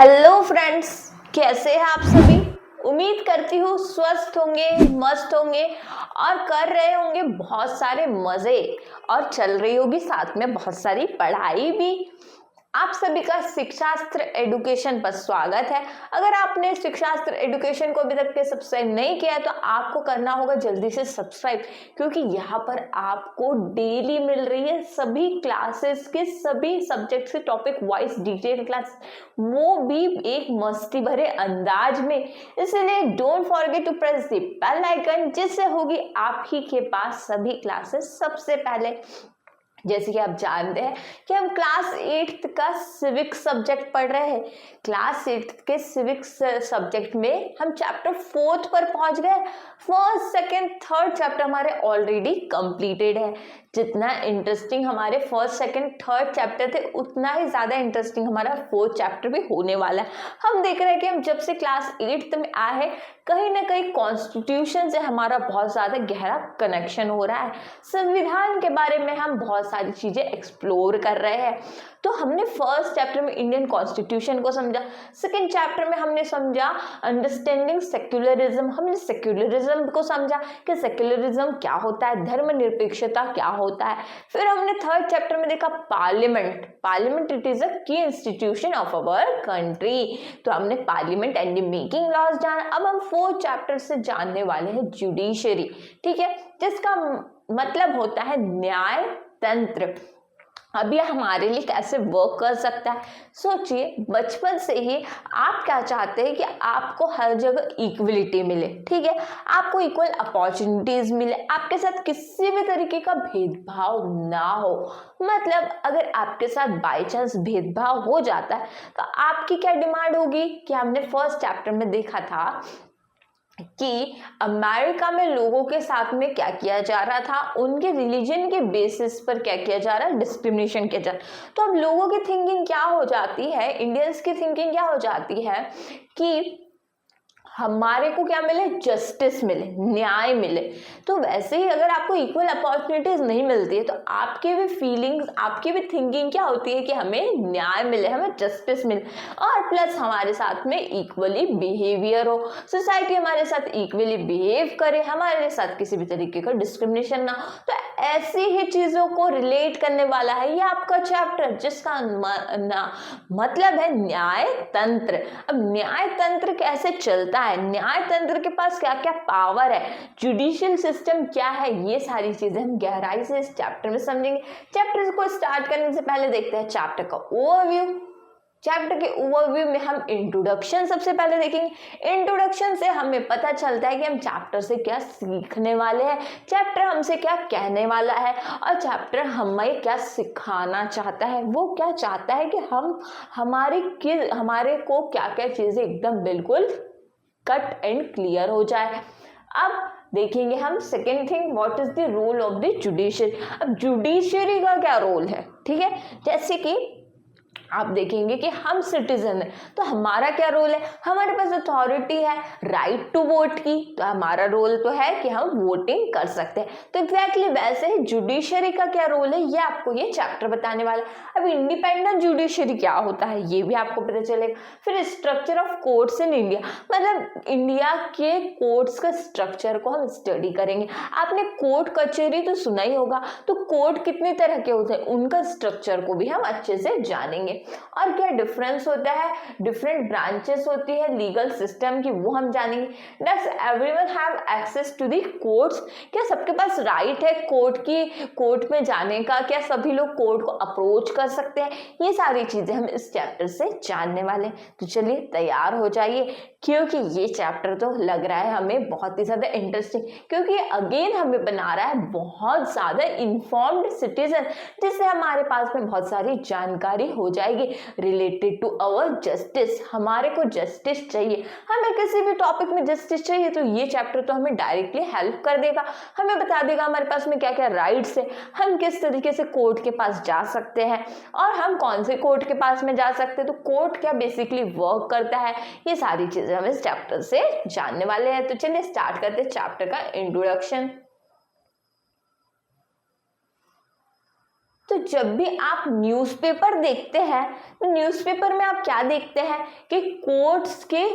Hello friends, कैसे हैं आप सभी। उम्मीद करती हूँ स्वस्थ होंगे, मस्त होंगे और कर रहे होंगे बहुत सारे मजे और चल रही होगी साथ में बहुत सारी पढ़ाई भी। आप सभी का शिक्षास्त्र एडुकेशन पर स्वागत है। अगर आपने शिक्षास्त्र एडुकेशन को अभी तक के सब्सक्राइब नहीं किया है तो आपको करना होगा जल्दी से सब्सक्राइब, क्योंकि यहाँ पर आपको डेली मिल रही है सभी क्लासेस के सभी सब्जेक्ट से टॉपिक वाइज डिटेल क्लास, वो भी एक मस्ती भरे अंदाज में। इसलिए don't forget to press the bell icon, जिससे होगी आप ही के पास सभी क्लासेस सबसे पहले। जैसे कि आप जानते हैं कि हम क्लास 8th का सिविक्स सब्जेक्ट पढ़ रहे हैं। क्लास 8th के सिविक्स सब्जेक्ट में हम चैप्टर 4th पर पहुंच गए। फर्स्ट, सेकंड, थर्ड चैप्टर हमारे ऑलरेडी कंप्लीटेड है। जितना इंटरेस्टिंग हमारे फर्स्ट, सेकंड, थर्ड चैप्टर थे उतना ही ज्यादा इंटरेस्टिंग हमारा फोर्थ चैप्टर भी होने वाला है। हम देख रहे हैं कि हम जब से क्लास 8th में आए हैं कहीं ना कहीं कॉन्स्टिट्यूशन से हमारा बहुत ज्यादा गहरा कनेक्शन हो रहा है। संविधान के बारे में हम बहुत सारी चीजें एक्सप्लोर कर रहे हैं। तो हमने फर्स्ट चैप्टर में इंडियन कॉन्स्टिट्यूशन को समझा, सेकंड चैप्टर में हमने समझा अंडरस्टैंडिंग सेक्युलरिज्म, हमने सेक्युलरिज्म को समझा कि सेक्युलरिज्म क्या होता है, धर्मनिरपेक्षता क्या होता है। फिर हमने थर्ड चैप्टर में देखा parliament, parliament it is a की इंस्टीट्यूशन ऑफ अवर कंट्री। तो हमने पार्लियामेंट एंड मेकिंग लॉज जाना। अब हम फोर्थ चैप्टर से जानने वाले हैं जुडिशरी, ठीक है, जिसका मतलब होता है न्याय तंत्र। अब यह हमारे लिए कैसे वर्क कर सकता है। सोचिए, बचपन से ही आप क्या चाहते हैं कि आपको हर जगह इक्वलिटी मिले, ठीक है, आपको इक्वल अपॉर्चुनिटीज मिले, आपके साथ किसी भी तरीके का भेदभाव ना हो। मतलब अगर आपके साथ बाय चांस भेदभाव हो जाता है तो आपकी क्या डिमांड होगी कि हमने फर्स्ट चैप्टर में देखा था कि अमेरिका में लोगों के साथ में क्या किया जा रहा था, उनके रिलीजन के बेसिस पर क्या किया जा रहा है, डिस्क्रिमिनेशन किया जा रहा है। तो अब लोगों की थिंकिंग क्या हो जाती है, इंडियंस की थिंकिंग क्या हो जाती है कि हमारे को क्या मिले, जस्टिस मिले, न्याय मिले। तो वैसे ही अगर आपको इक्वल अपॉर्चुनिटीज नहीं मिलती है तो आपके भी फीलिंग्स, आपकी भी थिंकिंग क्या होती है कि हमें न्याय मिले, हमें जस्टिस मिले और प्लस हमारे साथ में इक्वली बिहेवियर हो, सोसाइटी हमारे साथ इक्वली बिहेव करे, हमारे साथ किसी भी तरीके का डिस्क्रिमिनेशन ना हो। तो ऐसी ही चीजों को रिलेट करने वाला है ये आपका चैप्टर, जिसका मतलब है न्याय तंत्र। अब न्याय तंत्र कैसे चलता है, न्याय तंत्र के पास क्या क्या पावर है, जुडिशियल सिस्टम क्या है, ये सारी चीजें हम गहराई से इस चैप्टर में समझेंगे। चैप्टर को स्टार्ट करने से पहले देखते हैं चैप्टर का ओवरव्यू। चैप्टर के ओवरव्यू में हम इंट्रोडक्शन सबसे पहले देखेंगे। इंट्रोडक्शन से हमें पता चलता है कि हम चैप्टर से क्या सीखने वाले हैं, चैप्टर हमसे क्या कहने वाला है और चैप्टर हमें क्या सिखाना चाहता है। वो क्या चाहता है कि हम हमारे को क्या क्या चीजें एकदम बिल्कुल कट एंड क्लियर हो जाए। अब देखेंगे हम second thing, what is the role of the judiciary. अब जुडिशरी का क्या रोल है, ठीक है, जैसे कि आप देखेंगे कि हम सिटीजन है तो हमारा क्या रोल है, हमारे पास अथॉरिटी है राइट टू वोट की, तो हमारा रोल तो है कि हम वोटिंग कर सकते हैं। तो एग्जैक्टली वैसे ही जुडिशरी का क्या रोल है ये आपको ये चैप्टर बताने वाला है। अब इंडिपेंडेंट जुडिशरी क्या होता है ये भी आपको पता चलेगा। फिर structure of courts in India, मतलब इंडिया के कोर्ट्स का स्ट्रक्चर को हम स्टडी करेंगे। आपने कोर्ट कचहरी तो सुना ही होगा, तो कोर्ट कितने तरह के होते हैं उनका स्ट्रक्चर को भी हम अच्छे से जानेंगे। और क्या डिफरेंस होता है, डिफरेंट ब्रांचेस होती है लीगल सिस्टम की, वो हम जानेंगे। Does everyone have access to the courts, क्या सबके पास राइट है कोर्ट में जाने का, क्या सभी लोग कोर्ट को अप्रोच कर सकते हैं, ये सारी चीजें हम इस चैप्टर से जानने वाले हैं। तो चलिए तैयार हो जाइए, क्योंकि ये चैप्टर तो लग रहा है हमें बहुत ही ज्यादा इंटरेस्टिंग, क्योंकि अगेन हमें बना रहा है बहुत ज्यादा इन्फॉर्म्ड सिटीजन, जिससे हमारे पास में बहुत सारी जानकारी हो जाएगी रिलेटेड टू अवर जस्टिस। हमारे को जस्टिस चाहिए, हमें किसी भी टॉपिक में जस्टिस चाहिए तो ये चैप्टर तो हमें डायरेक्टली हेल्प कर देगा, हमें बता देगा हमारे पास में क्या क्या राइट्स है, हम किस तरीके से कोर्ट के पास जा सकते हैं और हम कौन से कोर्ट के पास में जा सकते हैं, तो कोर्ट क्या बेसिकली वर्क करता है, ये सारी चीजें हम इस चैप्टर से जानने वाले हैं। तो चलिए स्टार्ट करते हैं चैप्टर का इंट्रोडक्शन। तो जब भी आप न्यूज़पेपर देखते हैं तो न्यूज़पेपर में आप क्या देखते हैं कि कोर्ट्स के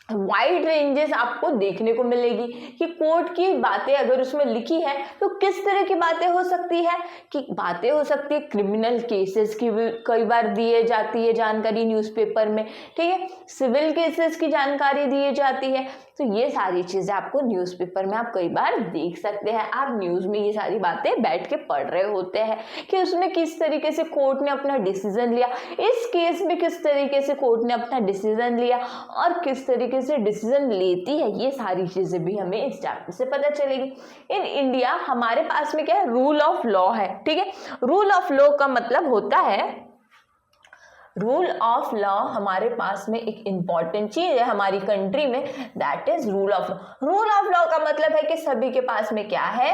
वाइड रेंजेस आपको देखने को मिलेगी कि कोर्ट की बातें अगर उसमें लिखी है तो किस तरह की बातें हो सकती है, कि बातें हो सकती है क्रिमिनल केसेस की भी कई बार दिए जाती है जानकारी न्यूज़पेपर में, ठीक है, सिविल केसेस की जानकारी दी जाती है। तो ये सारी चीज़ें आपको न्यूज़पेपर में आप कई बार देख सकते हैं। आप न्यूज़ में ये सारी बातें बैठ के पढ़ रहे होते हैं कि उसमें किस तरीके से कोर्ट ने अपना डिसीजन लिया, इस केस में किस तरीके से कोर्ट ने अपना डिसीजन लिया और किस तरीके से डिसीजन लेती है, ये सारी चीज़ें भी हमें इस चैप्टर से पता चलेगी। इन इंडिया हमारे पास में क्या है, रूल ऑफ लॉ है, ठीक है। रूल ऑफ लॉ का मतलब होता है, रूल ऑफ लॉ हमारे पास में एक इंपॉर्टेंट चीज है हमारी कंट्री में, that is rule of law. Rule of law का मतलब है कि सभी के पास में क्या है,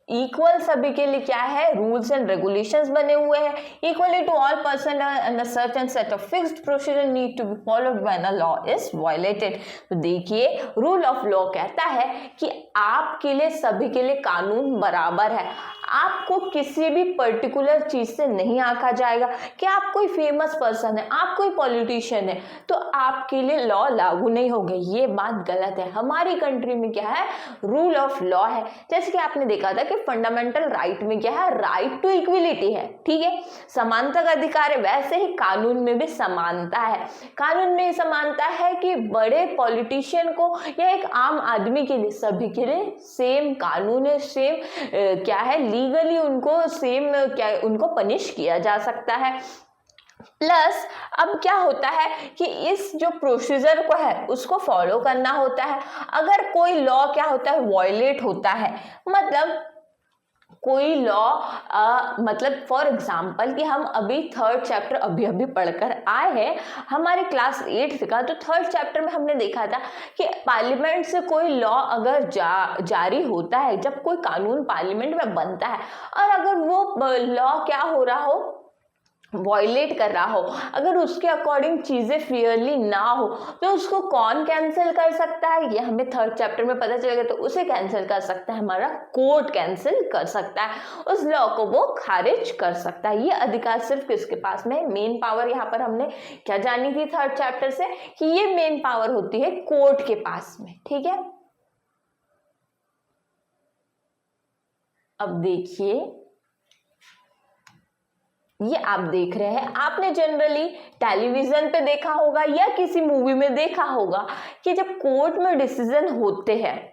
इक्वल, सभी के लिए क्या है, रूल्स एंड रेगुलेशंस बने हुए हैं। Equally to all person and a certain set of fixed procedure need to be followed when a law is violated. तो देखिए, रूल ऑफ लॉ कहता है कि आपके लिए, सभी के लिए कानून बराबर है। आपको किसी भी पर्टिकुलर चीज से नहीं आंका जाएगा कि आप कोई फेमस पर्सन है, आप कोई पॉलिटिशियन है तो आपके लिए लॉ लागू नहीं होगा, ये बात गलत है। हमारी कंट्री में क्या है, रूल ऑफ लॉ है। जैसे कि आपने देखा था कि फंडामेंटल राइट में क्या है, राइट टू इक्विलिटी है, ठीक है, समानता का अधिकार है। वैसे ही कानून में भी समानता है। कानून में समानता है कि बड़े पॉलिटिशियन को या एक आम आदमी के लिए, सभी के लिए सेम कानून है, सेम क्या है, लीगली उनको सेम क्या, उनको पनिश किया जा सकता है। प्लस अब क्या होता है कि इस जो प्रोसीजर को है उसको फॉलो करना होता है। अगर कोई लॉ क्या होता है, वायलेट होता है, मतलब कोई लॉ, मतलब फॉर एग्जाम्पल कि हम अभी थर्ड चैप्टर अभी अभी पढ़कर आए हैं हमारे क्लास 8th का, तो थर्ड चैप्टर में हमने देखा था कि पार्लियामेंट से कोई लॉ अगर जारी होता है, जब कोई कानून पार्लियामेंट में बनता है और अगर वो लॉ क्या हो रहा हो, वॉयलेट कर रहा हो, अगर उसके अकॉर्डिंग चीजें फेयरली ना हो तो उसको कौन कैंसिल कर सकता है, ये हमें थर्ड चैप्टर में पता चलेगा। तो उसे कैंसिल कर सकता है हमारा कोर्ट, कैंसिल कर सकता है, उस लॉ को वो खारिज कर सकता है। ये अधिकार सिर्फ किसके पास में है, मेन पावर यहाँ पर हमने क्या जानी थी थर्ड चैप्टर से कि ये मेन पावर होती है कोर्ट के पास में, ठीक है। अब देखिए, ये आप देख रहे हैं, आपने जनरली टेलीविजन पे देखा होगा या किसी मूवी में देखा होगा कि जब कोर्ट में डिसीजन होते हैं,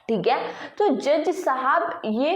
ठीक है, तो जज साहब ये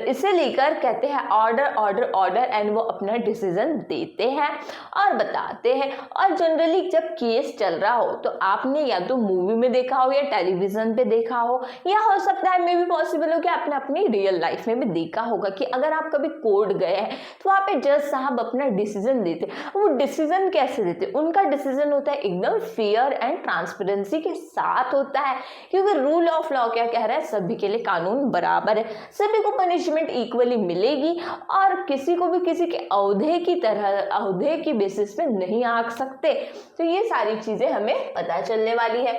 इसे लेकर कहते हैं ऑर्डर ऑर्डर ऑर्डर एंड वो अपना डिसीजन देते हैं और बताते हैं। और जनरली जब केस चल रहा हो तो आपने या तो मूवी में देखा हो या टेलीविजन पे देखा हो, या हो सकता है मे भी पॉसिबल हो कि आपने अपनी रियल लाइफ में भी देखा होगा कि अगर आप कभी कोर्ट गए हैं तो वहाँ पे जज साहब अपना डिसीजन देते। वो डिसीजन कैसे देते, उनका डिसीजन होता है एकदम फेयर एंड ट्रांसपेरेंसी के साथ होता है, क्योंकि रूल ऑफ लॉ क्या कह रहा है, सभी के लिए कानून बराबर है, सभी को पनिशमेंट इक्वली मिलेगी और किसी को भी किसी के औहदे की तरह, औहदे की बेसिस पे नहीं आंक सकते। तो ये सारी चीजें हमें पता चलने वाली है।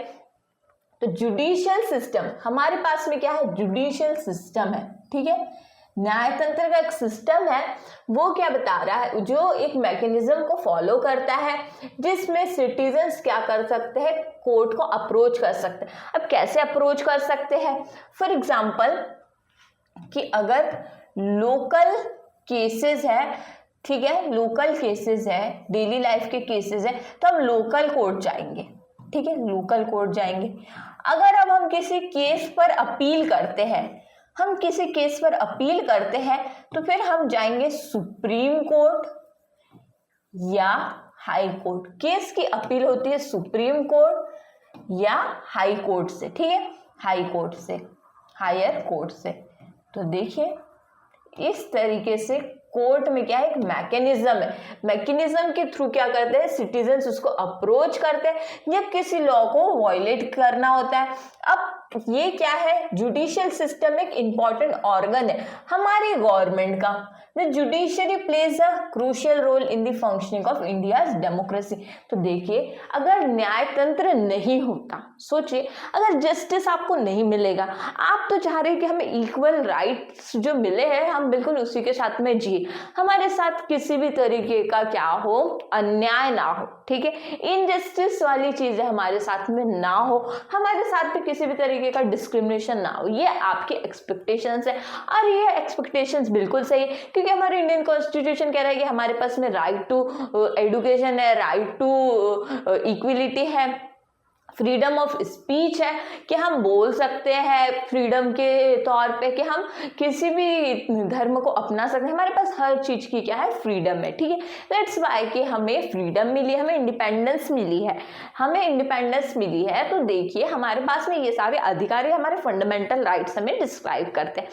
तो जुडिशियल सिस्टम हमारे पास में क्या है, जुडिशियल सिस्टम है, ठीक है, न्यायतंत्र का एक सिस्टम है। वो क्या बता रहा है, जो एक मैकेनिज्म को फॉलो करता है जिसमें सिटीजन्स क्या कर सकते हैं, कोर्ट को अप्रोच कर सकते हैं। अब कैसे अप्रोच कर सकते हैं, फॉर एग्जांपल कि अगर लोकल केसेस है, ठीक है, लोकल केसेस है, डेली लाइफ के केसेस है, तो हम लोकल कोर्ट जाएंगे, ठीक है, लोकल कोर्ट जाएंगे। अगर अब हम किसी केस पर अपील करते हैं, हम किसी केस पर अपील करते हैं तो फिर हम जाएंगे सुप्रीम कोर्ट या हाई कोर्ट। केस की अपील होती है सुप्रीम कोर्ट या हाई कोर्ट से, ठीक है, हाई कोर्ट से, हायर कोर्ट से। तो देखिए इस तरीके से कोर्ट में क्या है, एक मैकेनिज्म है, मैकेनिज्म के थ्रू क्या करते हैं, सिटीजन्स उसको अप्रोच करते हैं जब किसी लॉ को वायलेट करना होता है। अब ये क्या है, जुडिशियल सिस्टम एक इंपॉर्टेंट ऑर्गन है हमारी गवर्नमेंट का, the judiciary plays a crucial role in the functioning of India's democracy. तो देखिए, अगर न्यायतंत्र नहीं होता, सोचिए अगर जस्टिस आपको नहीं मिलेगा, आप तो चाह रहे हैं कि हमें इक्वल राइट्स जो मिले हैं हम बिल्कुल उसी के साथ में जिए, हमारे साथ किसी भी तरीके का क्या हो, अन्याय ना हो, ठीक है, इनजस्टिस वाली चीजें हमारे साथ में ना हो, हमारे साथ में किसी भी तरीके का डिस्क्रिमिनेशन ना हो। ये आपकी एक्सपेक्टेशंस है और ये एक्सपेक्टेशंस बिल्कुल सही है, क्योंकि हमारे इंडियन कॉन्स्टिट्यूशन कह रहा है कि हमारे पास में राइट टू एजुकेशन है, राइट टू इक्वलिटी है, फ्रीडम ऑफ स्पीच है कि हम बोल सकते हैं फ्रीडम के तौर पे कि हम किसी भी धर्म को अपना सकते हैं, हमारे पास हर चीज़ की क्या है, फ्रीडम है, ठीक है। दैट्स वाई कि हमें फ्रीडम मिली है, हमें इंडिपेंडेंस मिली है, तो देखिए हमारे पास में ये सारे अधिकार हमारे फंडामेंटल राइट्स हमें डिस्क्राइब करते हैं।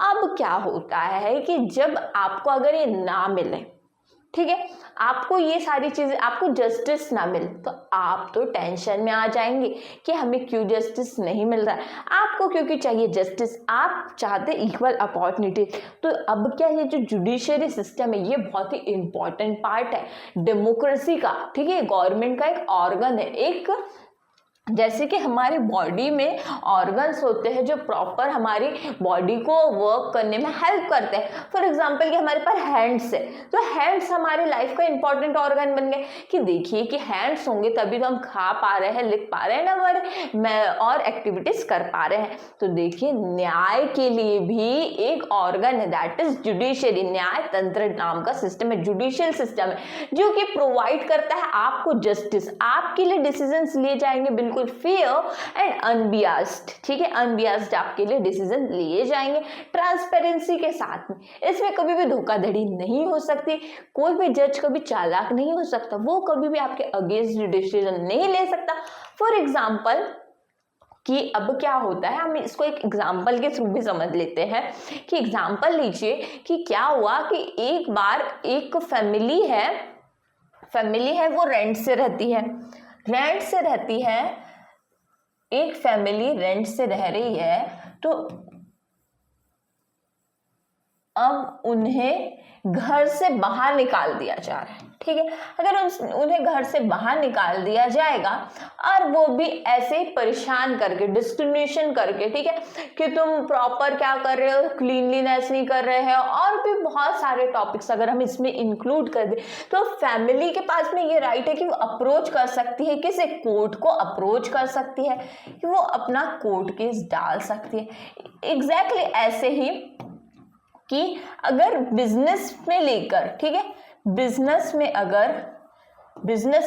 अब क्या होता है कि जब आपको अगर ये ना मिले, ठीक है, आपको ये सारी चीजें, आपको जस्टिस ना मिले, तो आप तो टेंशन में आ जाएंगे कि हमें क्यों जस्टिस नहीं मिल रहा है, आपको क्योंकि चाहिए जस्टिस, आप चाहते इक्वल अपॉर्चुनिटी। तो अब क्या, ये जो जुडिशरी सिस्टम है ये बहुत ही इंपॉर्टेंट पार्ट है डेमोक्रेसी का, ठीक है, गवर्नमेंट का एक ऑर्गन है, एक जैसे कि हमारी बॉडी में ऑर्गन्स होते हैं जो प्रॉपर हमारी बॉडी को वर्क करने में हेल्प करते हैं। फॉर एग्जांपल कि हमारे पास हैंड्स है, तो हैंड्स हमारे लाइफ का इंपॉर्टेंट ऑर्गन बन गए कि देखिए कि हैंड्स होंगे तभी तो हम खा पा रहे हैं, लिख पा रहे हैं ना, और एक्टिविटीज कर पा रहे हैं। तो देखिए न्याय के लिए भी एक ऑर्गन है, दैट इज जुडिशरी, न्याय तंत्र नाम का सिस्टम है, जुडिशियल सिस्टम है जो कि प्रोवाइड करता है आपको जस्टिस, आपके लिए डिसीजंस लिए जाएंगे बिल्कुल फेयर एंड अनबियास्ड, ठीक है, अनबियास्ड आपके लिए डिसीजन लिए जाएंगे ट्रांसपेरेंसी के साथ में। इसमें कभी भी धोखाधड़ी नहीं हो सकती, कोई भी जज कभी चालाक नहीं हो सकता, वो कभी भी आपके अगेंस्ट डिसीजन नहीं ले सकता। फॉर एग्जाम्पल कि अब क्या होता है, हम इसको एक एग्जाम्पल के थ्रू भी समझ लेते हैं कि एग्जाम्पल लीजिए कि क्या हुआ कि एक बार एक फैमिली है वो रेंट से रहती है, एक फैमिली रेंट से रह रही है, तो अब उन्हें घर से बाहर निकाल दिया जा रहा है, ठीक है। अगर उन्हें घर से बाहर निकाल दिया जाएगा और वो भी ऐसे ही परेशान करके, डिस्क्रिमिनेशन करके, ठीक है, कि तुम प्रॉपर क्या कर रहे हो, क्लीनलीनेस नहीं कर रहे हो, और भी बहुत सारे टॉपिक्स अगर हम इसमें इंक्लूड कर दें, तो फैमिली के पास में ये राइट है कि वो अप्रोच कर सकती है, किसी कोर्ट को अप्रोच कर सकती है, कि वो अपना कोर्ट केस डाल सकती है। एग्जैक्टली ऐसे ही कि अगर बिजनेस में लेकर, ठीक है, बिजनेस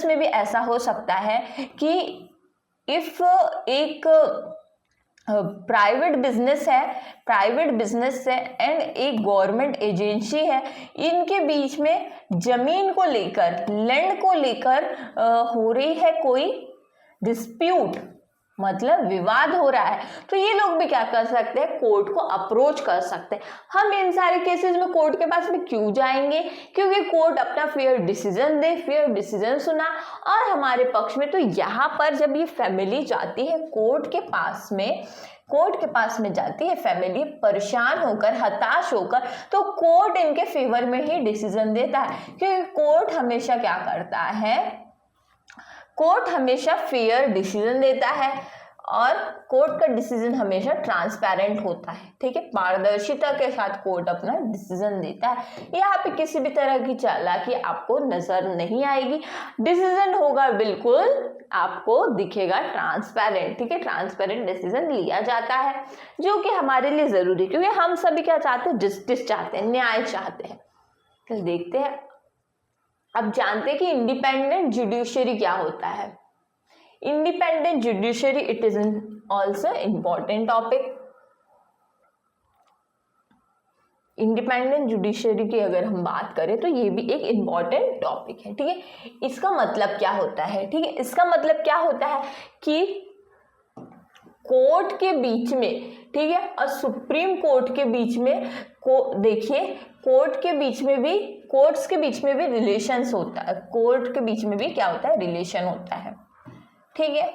में भी ऐसा हो सकता है कि इफ एक प्राइवेट बिजनेस है एंड एक गवर्नमेंट एजेंसी है, इनके बीच में जमीन को लेकर, लैंड को लेकर हो रही है कोई डिस्प्यूट, मतलब विवाद हो रहा है, तो ये लोग भी क्या कर सकते हैं, कोर्ट को अप्रोच कर सकते हैं। हम इन सारे केसेस में कोर्ट के पास में क्यों जाएंगे, क्योंकि कोर्ट अपना फेयर डिसीजन सुना और हमारे पक्ष में। तो यहाँ पर जब ये फैमिली जाती है कोर्ट के पास में जाती है फैमिली, परेशान होकर, हताश होकर, तो कोर्ट इनके फेवर में ही डिसीजन देता है, क्योंकि कोर्ट हमेशा क्या करता है, कोर्ट हमेशा फेयर डिसीजन देता है और कोर्ट का डिसीजन हमेशा ट्रांसपेरेंट होता है, ठीक है, पारदर्शिता के साथ कोर्ट अपना डिसीजन देता है। यहाँ पे किसी भी तरह की चालाकी आपको नजर नहीं आएगी, डिसीजन होगा बिल्कुल आपको दिखेगा ट्रांसपेरेंट, ठीक है, ट्रांसपेरेंट डिसीजन लिया जाता है, जो कि हमारे लिए जरूरी, क्योंकि हम सभी क्या चाहते हैं, जस्टिस चाहते हैं, न्याय चाहते हैं। तो देखते हैं, अब जानते हैं कि इंडिपेंडेंट जुडिशरी क्या होता है। Independent judiciary, it is also important topic. Independent judiciary की अगर हम बात करें तो ये भी एक इंपॉर्टेंट टॉपिक है, ठीक है। इसका मतलब क्या होता है, ठीक है, इसका मतलब क्या होता है कि कोर्ट के बीच में, ठीक है, और सुप्रीम कोर्ट के बीच में देखिए, कोर्ट्स के बीच में भी रिलेशंस होता है, कोर्ट के बीच में भी क्या होता है, रिलेशन होता है, ठीक है।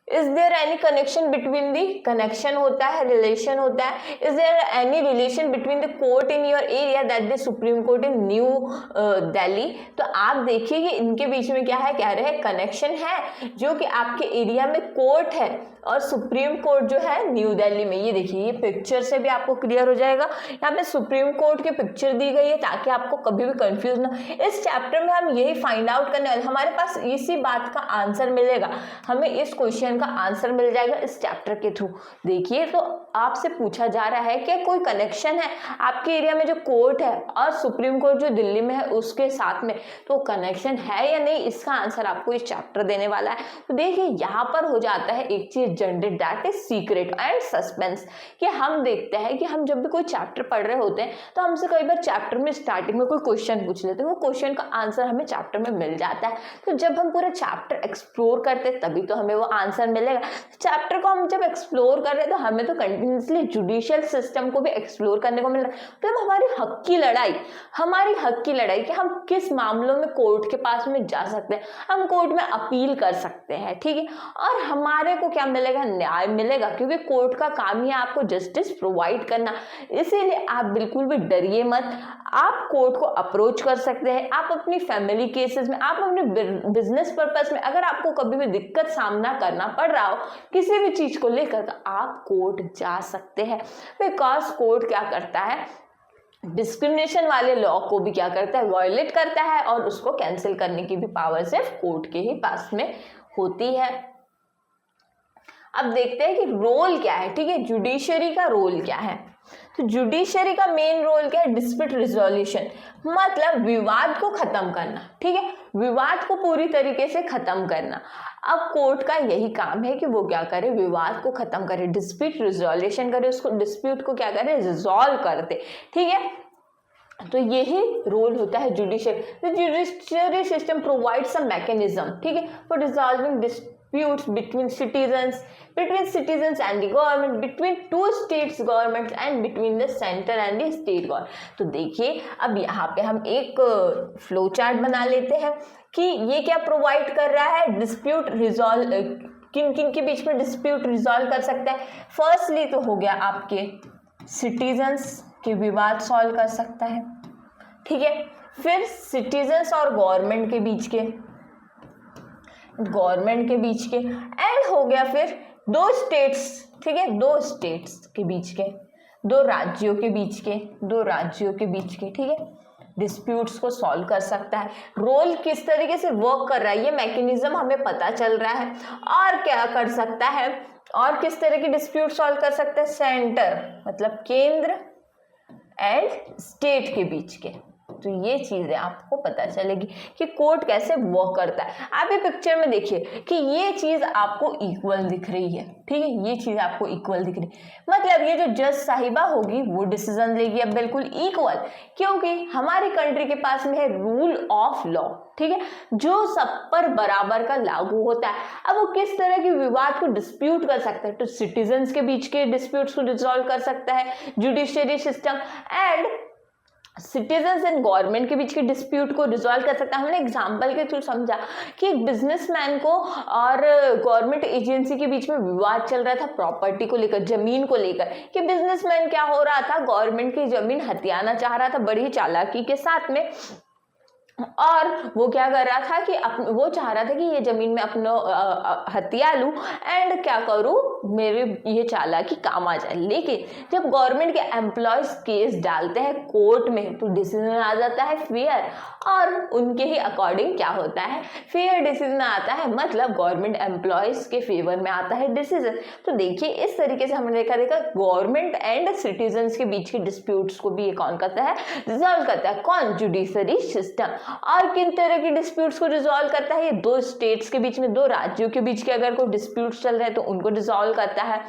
Is there any connection between the, connection होता है, रिलेशन होता है, is there any relation between the court in your area that the supreme court in New Delhi. तो आप देखिए कि इनके बीच में क्या है, कह रहे हैं कनेक्शन है, जो कि आपके एरिया में कोर्ट है और सुप्रीम कोर्ट जो है न्यू दिल्ली में। ये देखिए, ये पिक्चर से भी आपको क्लियर हो जाएगा, यहाँ पे सुप्रीम कोर्ट की पिक्चर दी गई है ताकि आपको कभी भी कंफ्यूज ना। इस चैप्टर में हम यही फाइंड आउट करने वाले, हमारे पास इसी बात का आंसर मिलेगा, हमें इस क्वेश्चन का आंसर मिल जाएगा इस चैप्टर के थ्रू। देखिए, तो आपसे पूछा जा रहा है कि कोई कनेक्शन है आपके एरिया में जो कोर्ट है और सुप्रीम कोर्ट जो दिल्ली में है उसके साथ में, तो कनेक्शन है या नहीं, इसका आंसर आपको इस चैप्टर देने वाला है। तो देखिए, यहाँ पर हो जाता है एक चीज generate, that is secret and suspense, कि हम देखते हैं कि हम जब भी कोई चैप्टर पढ़ रहे होते हैं तो हमसे कई बार चैप्टर में स्टार्टिंग में कोई क्वेश्चन पूछ लेते हैं, वो क्वेश्चन का आंसर हमें चैप्टर में मिल जाता है। तो जब हम पूरा चैप्टर एक्सप्लोर करते हैं तभी तो हमें वो आंसर मिलेगा। चैप्टर को हम जब एक्सप्लोर कर रहे हैं तो हमें तो कंटिन्यूसली जुडिशियल सिस्टम को भी एक्सप्लोर करने को मिल रहा है। मतलब हमारी हक की लड़ाई कि हम किस मामलों में कोर्ट के पास में जा सकते हैं, हम कोर्ट में अपील कर सकते हैं, ठीक है, और हमारे को क्या मिलेगा, न्याय मिलेगा, क्योंकि कोर्ट का काम ही है आपको जस्टिस प्रोवाइड करना। इसीलिए आप बिल्कुल भी डरिए मत, आप कोर्ट को अप्रोच कर सकते हैं। आप अपनी फैमिली केसेस में, आप अपने बिजनेस पर्पस में, अगर आपको कभी भी दिक्कत सामना करना पड़ रहा हो किसी भी चीज को लेकर, तो आप कोर्ट जा सकते हैं। बिकॉज कोर्ट क्या करता है, डिस्क्रिमिनेशन वाले लॉ को भी क्या करता है, वायलेट करता है, और उसको कैंसिल करने की भी पावर सिर्फ कोर्ट के ही पास में होती है। अब देखते हैं कि रोल क्या है, ठीक है, जुडिशरी का रोल क्या है। तो जुडिशरी का मेन रोल क्या है, डिस्प्यूट रिजोल्यूशन, मतलब विवाद को खत्म करना, ठीक है, विवाद को पूरी तरीके से खत्म करना। अब कोर्ट का यही काम है कि वो क्या करे, विवाद को खत्म करे, डिस्प्यूट रिजोल्यूशन करे, उसको डिस्प्यूट को क्या करे, रिजॉल्व करते, ठीक है। तो यही रोल होता है judiciary. Judiciary system provides a mechanism, ठीक है, for resolving disputes between citizens and the government, between two states governments and between the center and the state government। तो देखिए, अब यहाँ पे हम एक फ्लो चार्ट बना लेते हैं कि ये क्या प्रोवाइड कर रहा है, डिस्प्यूट रिजॉल्व, किन किन के बीच में डिस्प्यूट रिजॉल्व कर सकता है। फर्स्टली तो हो गया आपके सिटीजन्स के विवाद सॉल्व कर सकता है, ठीक है, फिर सिटीजन्स और गवर्नमेंट के बीच के, एंड हो गया फिर दो स्टेट्स, ठीक है, दो स्टेट्स के बीच के, दो राज्यों के बीच के, ठीक है, डिस्प्यूट्स को सॉल्व कर सकता है। रोल किस तरीके से वर्क कर रहा है ये मैकेनिज्म हमें पता चल रहा है। और क्या कर सकता है, और किस तरह की डिस्प्यूट सॉल्व कर सकता है, सेंटर मतलब केंद्र एंड स्टेट के बीच के। तो ये चीजें आपको पता चलेगी कि कोर्ट कैसे वर्क करता है। आप ये पिक्चर में देखिए कि ये चीज आपको इक्वल दिख रही है, ठीक है, ये चीज आपको इक्वल दिख रही है, मतलब ये जो जज साहिबा होगी वो डिसीजन लेगी अब बिल्कुल इक्वल, क्योंकि हमारी कंट्री के पास में है रूल ऑफ लॉ, ठीक है, जो सब पर बराबर का लागू होता है। अब वो किस तरह के विवाद को डिस्प्यूट कर सकता है, तो सिटीजन्स के बीच के डिस्प्यूट्स को रिजॉल्व कर सकता है judiciary system, and citizens and government के बीच के डिस्प्यूट को रिजॉल्व कर सकता है। हमने एग्जांपल के थ्रू समझा कि एक बिजनेसमैन को और गवर्नमेंट एजेंसी के बीच में विवाद चल रहा था प्रॉपर्टी को लेकर, जमीन को लेकर, कि बिजनेसमैन क्या हो रहा था, गवर्नमेंट की जमीन हथियाना चाह रहा था बड़ी चालाकी के साथ में, और वो क्या कर रहा था कि वो चाह रहा था कि ये जमीन में अपना हथिया लूं एंड क्या करूं, मेरे ये चालाकी काम आ जाए। लेकिन जब गवर्नमेंट के एम्प्लॉयज केस डालते हैं कोर्ट में तो डिसीजन आ जाता है फेयर, और उनके ही अकॉर्डिंग क्या होता है, फेयर डिसीजन आता है, मतलब गवर्नमेंट एम्प्लॉयज के फेवर में आता है डिसीजन। तो देखिए, इस तरीके से हमने देखा गवर्नमेंट एंड सिटीजन्स के बीच के डिस्प्यूट्स को भी ये कौन करता है, रिजॉल्व करता है, कौन, जुडिशरी सिस्टम। और किन तरह के डिस्प्यूट्स को रिजॉल्व करता है, ये दो स्टेट्स के बीच में, दो राज्यों के बीच के अगर कोई डिस्प्यूट्स चल रहे हैं तो उनको रिजॉल्व करता है,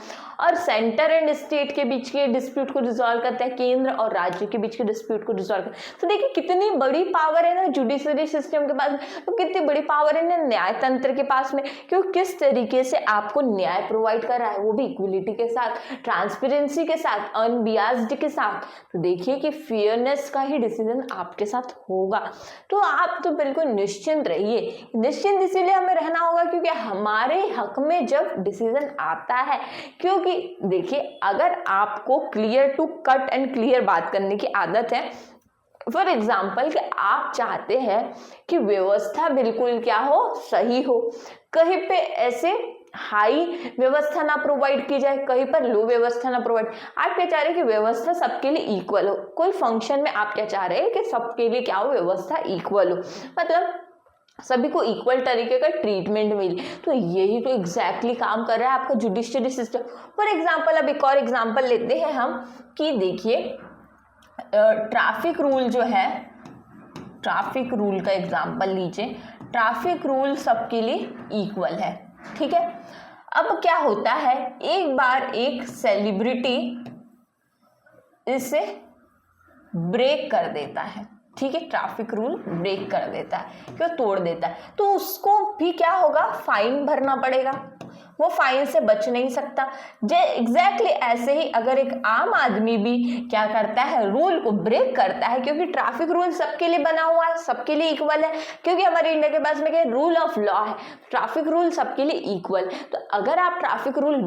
और सेंटर एंड स्टेट के बीच के डिस्प्यूट को रिजॉल्व करता है, केंद्र और राज्य के बीच के डिस्प्यूट को रिजॉल्व करता है। तो देखिए कितनी बड़ी पावर है ना जुडिशरी सिस्टम के पास में, तो कितनी बड़ी पावर है ना न्याय तंत्र के पास में, क्यों किस तरीके से आपको न्याय प्रोवाइड कर रहा है, वो भी इक्वलिटी के साथ, ट्रांसपेरेंसी के साथ, अनबियास्ड के साथ। तो देखिए कि फेयरनेस का ही डिसीजन आपके साथ होगा। तो आप तो बिल्कुल निश्चिंत रहिए। निश्चिंत इसीलिए हमें रहना होगा क्योंकि हमारे हक में जब डिसीजन आता है, क्योंकि देखिए अगर आपको clear to cut and clear बात करने की आदत है, फॉर एग्जाम्पल कि आप चाहते हैं कि व्यवस्था बिल्कुल क्या हो, सही हो, कहीं पे ऐसे हाई व्यवस्था ना प्रोवाइड की जाए, कहीं पर लो व्यवस्था ना प्रोवाइड। आप क्या चाह रहे हैं कि व्यवस्था सबके लिए इक्वल हो। कोई फंक्शन में आप क्या चाह रहे हैं कि सबके लिए क्या हो, व्यवस्था इक्वल हो, मतलब सभी को इक्वल तरीके का ट्रीटमेंट मिले। तो यही तो एग्जैक्टली काम कर रहा है आपका जुडिशरी सिस्टम। फॉर एग्जाम्पल अब एक और एग्जाम्पल लेते हैं हम कि देखिए ट्रैफिक रूल जो है, ट्रैफिक रूल का एग्जाम्पल लीजिए। ट्रैफिक रूल सबके लिए इक्वल है, ठीक है। अब क्या होता है, एक बार एक सेलिब्रिटी इसे ब्रेक कर देता है, ठीक है, ट्रैफिक रूल ब्रेक कर देता है, क्यों तोड़ देता है, तो उसको भी क्या होगा, फाइन भरना पड़ेगा। वो फाइन से बच नहीं सकता। एग्जैक्टली ऐसे ही अगर एक आम आदमी भी क्या करता है, रूल को ब्रेक करता है, क्योंकि ट्रैफिक रूल सबके लिए बना हुआ है, सबके लिए इक्वल है, क्योंकि हमारे इंडिया के पास में क्या रूल ऑफ लॉ है, ट्रैफिक रूल सबके लिए इक्वल। तो अगर आप ट्रैफिक रूल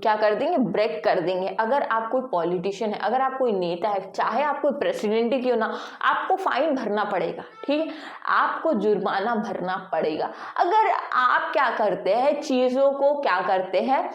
क्या कर देंगे, ब्रेक कर देंगे, अगर आप कोई पॉलिटिशियन है, अगर आप कोई नेता है, चाहे आप कोई प्रेसिडेंट ही क्यों ना, आपको फाइन भरना पड़ेगा, ठीक है, आपको जुर्माना भरना पड़ेगा। अगर आप क्या करते हैं, चीजों को क्या करते हैं,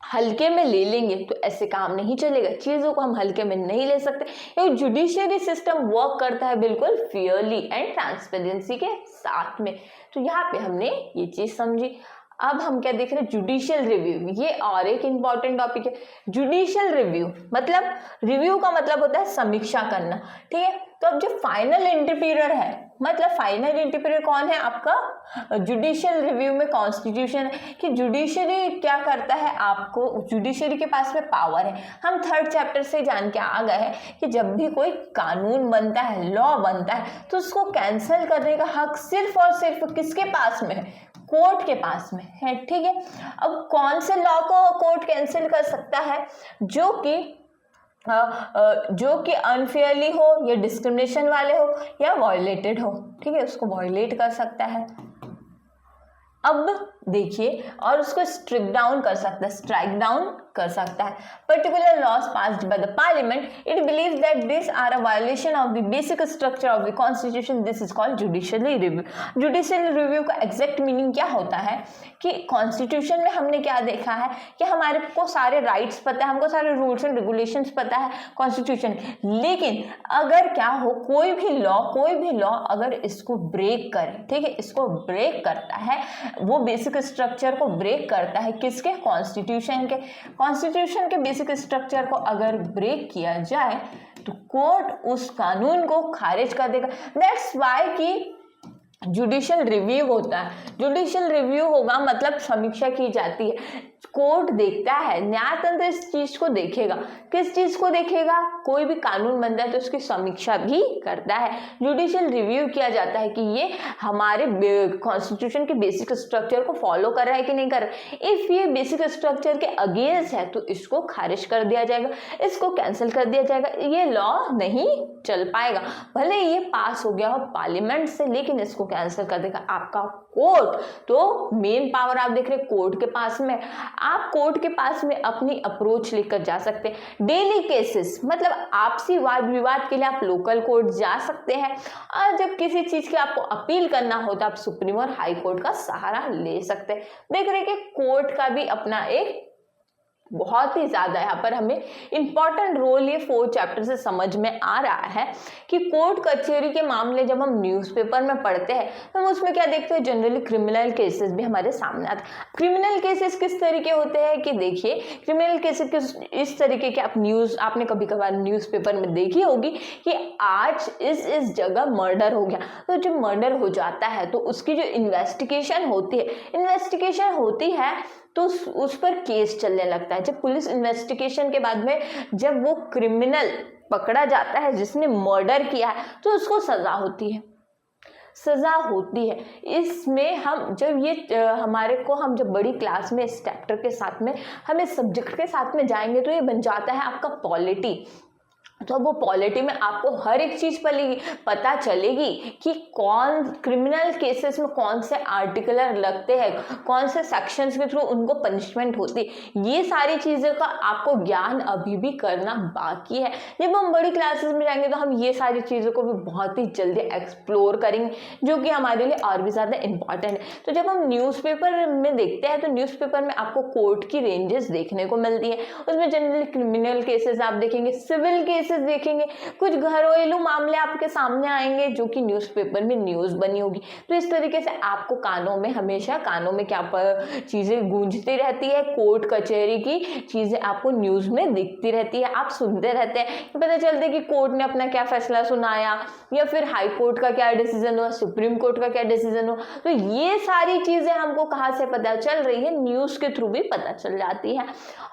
हल्के में ले लेंगे, तो ऐसे काम नहीं चलेगा। चीजों को हम हल्के में नहीं ले सकते। ये जुडिशियरी सिस्टम वर्क करता है बिल्कुल फेयरली एंड ट्रांसपेरेंसी के साथ में। तो यहाँ पे हमने ये चीज समझी। अब हम क्या देख रहे हैं, जुडिशियल रिव्यू, ये और एक इंपॉर्टेंट टॉपिक है। जुडिशियल रिव्यू मतलब, रिव्यू का मतलब होता है समीक्षा करना, ठीक है। तो अब जो फाइनल इंटरप्रीटर है, मतलब फाइनल इंटरप्रीटर कौन है आपका, जुडिशियल रिव्यू में कॉन्स्टिट्यूशन है कि जुडिशरी क्या करता है, आपको जुडिशरी के पास में पावर है। हम 3rd चैप्टर से जान के आ गए हैं कि जब भी कोई कानून बनता है, लॉ बनता है, तो उसको कैंसिल करने का हक सिर्फ और सिर्फ किसके पास में है, कोर्ट के पास में है, ठीक है। अब कौन से लॉ को कोर्ट कैंसिल कर सकता है, जो कि अनफेयरली हो या डिस्क्रिमिनेशन वाले हो या वायलेटेड हो, ठीक है, उसको वायलेट कर सकता है। अब देखिए, और उसको स्ट्रिक डाउन कर सकता है, स्ट्राइक डाउन कर सकता है। Particular laws passed by the parliament, it believes that this are a violation of the basic structure of the constitution, this is called judicial review. Judicial review का exact meaning क्या होता है कि constitution में हमने क्या देखा है कि हमारे को सारे राइट्स पता है, हमको सारे रूल्स एंड रेगुलेशंस पता है कॉन्स्टिट्यूशन, लेकिन अगर क्या हो, कोई भी लॉ अगर इसको ब्रेक करे, ठीक है, इसको ब्रेक करता है, वो बेसिक स्ट्रक्चर को ब्रेक करता है, किसके, कॉन्स्टिट्यूशन के बेसिक स्ट्रक्चर को अगर ब्रेक किया जाए तो कोर्ट उस कानून को खारिज कर देगा। दैट्स वाई कि जुडिशियल रिव्यू होता है। जुडिशियल रिव्यू होगा मतलब समीक्षा की जाती है, कोर्ट देखता है, न्यायतंत्र इस चीज को देखेगा। किस चीज को देखेगा, कोई भी कानून बनता है तो उसकी समीक्षा भी करता है। जुडिशियल रिव्यू किया जाता है कि ये हमारे कॉन्स्टिट्यूशन के बेसिक स्ट्रक्चर को फॉलो कर रहा है कि नहीं कर रहा। इफ ये बेसिक स्ट्रक्चर के अगेंस्ट है तो इसको खारिज कर दिया जाएगा, इसको कैंसिल कर दिया जाएगा, ये लॉ नहीं चल पाएगा। भले ये पास हो गया हो पार्लियामेंट से, लेकिन इसको कैंसिल कर देगा आपका कोर्ट। तो मेन पावर आप देख रहे हैं कोर्ट के पास में। आप कोर्ट के पास में अपनी अप्रोच लेकर जा सकते हैं। डेली केसेस मतलब आपसी वाद विवाद के लिए आप लोकल कोर्ट जा सकते हैं, और जब किसी चीज की आपको अपील करना हो तो आप सुप्रीम और हाई कोर्ट का सहारा ले सकते हैं। देख रहे हैं कि कोर्ट का भी अपना एक बहुत ही ज्यादा यहाँ पर हमें इंपॉर्टेंट रोल ये 4 चैप्टर से समझ में आ रहा है कि कोर्ट कचहरी के मामले जब हम न्यूज़पेपर में पढ़ते हैं तो हम उसमें क्या देखते हैं, जनरली क्रिमिनल केसेस भी हमारे सामने आते हैं। क्रिमिनल केसेस किस तरीके होते हैं कि देखिए, क्रिमिनल केसेस इस तरीके के आपने कभी कभार न्यूज़पेपर में देखी होगी कि आज इस जगह मर्डर हो गया। तो जब मर्डर हो जाता है तो उसकी जो इन्वेस्टिगेशन होती है तो उस पर केस चलने लगता है। जब पुलिस इन्वेस्टिगेशन के बाद में जब वो क्रिमिनल पकड़ा जाता है जिसने मर्डर किया है तो उसको सजा होती है। इसमें हम जब बड़ी क्लास में इस चैप्टर के साथ में हम इस सब्जेक्ट के साथ में जाएंगे तो ये बन जाता है आपका पॉलिटी। तो वो पॉलिटी में आपको हर एक चीज़ पता चलेगी कि कौन क्रिमिनल केसेस में कौन से आर्टिकलर लगते हैं, कौन से सेक्शंस के थ्रू उनको पनिशमेंट होती है। ये सारी चीज़ों का आपको ज्ञान अभी भी करना बाकी है। जब हम बड़ी क्लासेस में जाएंगे तो हम ये सारी चीज़ों को भी बहुत ही जल्दी एक्सप्लोर करेंगे, जो कि हमारे लिए और भी ज़्यादा इंपॉर्टेंट है। तो जब हम न्यूज़पेपर में देखते हैं तो न्यूज़पेपर में आपको कोर्ट की रेंजेस देखने को मिलती है। उसमें जनरली क्रिमिनल केसेस आप देखेंगे, सिविल केसेस देखेंगे, कुछ घरेलू मामले आपके सामने आएंगे जो कि न्यूज़पेपर में न्यूज़ बनी होगी। तो इस तरीके से आपको कानों में हमेशा क्या चीज़ें गूंजती रहती है, कोर्ट कचहरी की चीज़ें आपको न्यूज़ में दिखती रहती है, आप सुनते रहते हैं, पता चलता है कि कोर्ट ने अपना क्या फैसला सुनाया या फिर हाई कोर्ट का क्या डिसीजन हुआ, सुप्रीम कोर्ट का क्या डिसीजन हुआ। तो ये सारी चीज़ें हमको कहाँ से पता चल रही है, न्यूज़ के थ्रू भी पता चल जाती है।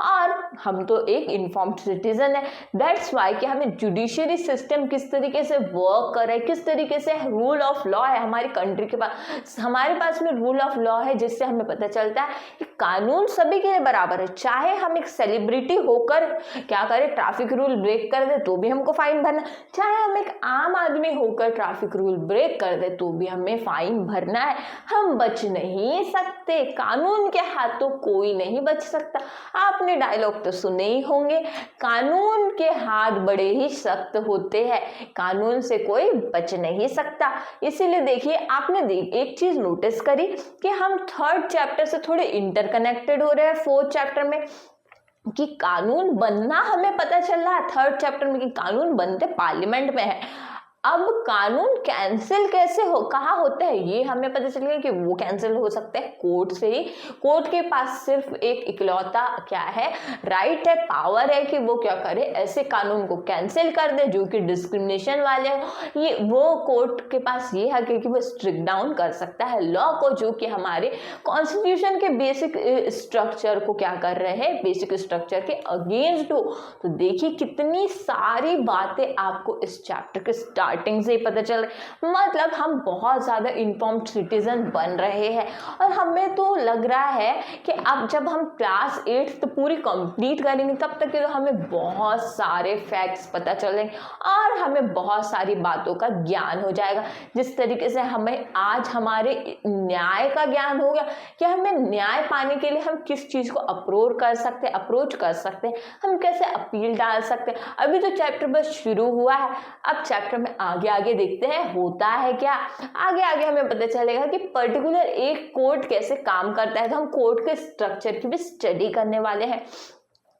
और हम तो एक इन्फॉर्म्ड सिटीजन है, दैट्स वाई कि हमें जुडिशरी सिस्टम किस तरीके से वर्क कर रहा है, किस तरीके से रूल ऑफ लॉ है हमारी कंट्री के पास, हमारे पास में रूल ऑफ लॉ है, जिससे हमें पता चलता है कि कानून सभी के लिए बराबर है। चाहे हम एक सेलिब्रिटी होकर क्या करें, ट्रैफिक रूल ब्रेक कर दे तो भी हमको फाइन भरना, चाहे हम एक आम आदमी होकर ट्रैफिक रूल ब्रेक कर दे तो भी हमें फाइन भरना है। हम बच नहीं सकते, कानून के हाथों कोई नहीं बच सकता। आपने डायलॉग तो सुने ही होंगे, कानून के हाथ बड़े ही सख्त होते हैं, कानून से कोई बच नहीं सकता। इसीलिए देखिए, आपने एक चीज नोटिस करी कि हम 3rd चैप्टर से थोड़े इंटरकनेक्टेड हो रहे हैं 4th चैप्टर में, कि कानून बनना हमें पता चल रहा है 3rd चैप्टर में कि कानून बनते पार्लियामेंट में है। अब कानून कैंसिल कैसे कहाँ होते हैं ये हमें पता चल गया कि वो कैंसिल हो सकते हैं कोर्ट से ही। कोर्ट के पास सिर्फ एक इकलौता क्या है, राइट है, पावर है कि वो क्या करे, ऐसे कानून को कैंसिल कर दे जो कि डिस्क्रिमिनेशन वाले हो। ये वो कोर्ट के पास ये है कि वो स्ट्रिक डाउन कर सकता है लॉ को, जो कि हमारे कॉन्स्टिट्यूशन के बेसिक स्ट्रक्चर को क्या कर रहे हैं, बेसिक स्ट्रक्चर के अगेंस्ट हो। तो देखिए कितनी सारी बातें आपको इस चैप्टर के स्टार्टिंग से ही पता चल रही, मतलब हम बहुत ज़्यादा इन्फॉर्म्ड सिटीजन बन रहे हैं। और हमें तो लग रहा है कि अब जब हम क्लास 8 तो पूरी कंप्लीट करेंगे तब तक के तो हमें बहुत सारे फैक्ट्स पता चलेंगे और हमें बहुत सारी बातों का ज्ञान हो जाएगा। जिस तरीके से हमें आज हमारे न्याय का ज्ञान हो गया कि हमें न्याय पाने के लिए हम किस चीज़ को अप्रोच कर सकते हैं, हम कैसे अपील डाल सकते हैं। अभी तो चैप्टर बस शुरू हुआ है, अब चैप्टर में आगे देखते हैं होता है क्या। आगे हमें पता चलेगा कि पर्टिकुलर एक कोर्ट कैसे काम करता है, तो हम कोर्ट के स्ट्रक्चर की भी स्टडी करने वाले हैं।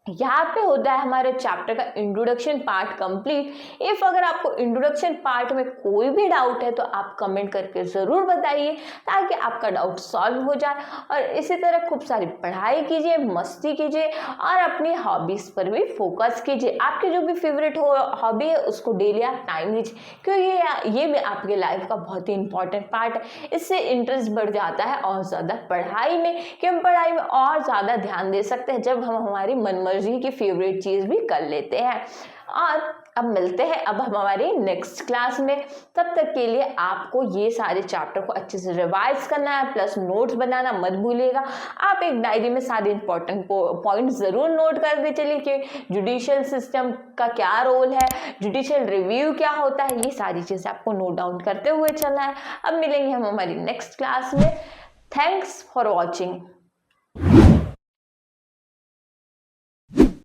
यहाँ पे होता है हमारे चैप्टर का इंट्रोडक्शन पार्ट कंप्लीट। इफ अगर आपको इंट्रोडक्शन पार्ट में कोई भी डाउट है तो आप कमेंट करके ज़रूर बताइए ताकि आपका डाउट सॉल्व हो जाए। और इसी तरह खूब सारी पढ़ाई कीजिए, मस्ती कीजिए और अपनी हॉबीज़ पर भी फोकस कीजिए। आपके जो भी फेवरेट हॉबी है उसको डेली आप टाइम दीजिए, क्योंकि ये भी आपके लाइफ का बहुत ही इंपॉर्टेंट पार्ट है। इससे इंटरेस्ट बढ़ जाता है और ज़्यादा पढ़ाई में, कि हम पढ़ाई में और ज़्यादा ध्यान दे सकते हैं जब हम हमारी मनमर्जी की फेवरेट चीज भी कर लेते हैं। और अब मिलते हैं अब हमारी नेक्स्ट क्लास में। तब तक के लिए आपको ये सारे चैप्टर को अच्छे से रिवाइज करना है, प्लस नोट्स बनाना मत भूलिएगा। आप एक डायरी में सारे इंपॉर्टेंट पॉइंट जरूर नोट कर दे चलिए कि जुडिशियल सिस्टम का क्या रोल है, जुडिशियल रिव्यू क्या होता है, ये सारी चीजें आपको नोट डाउन करते हुए चलना है। अब मिलेंगे हम हमारी नेक्स्ट क्लास में। Thanks for watching.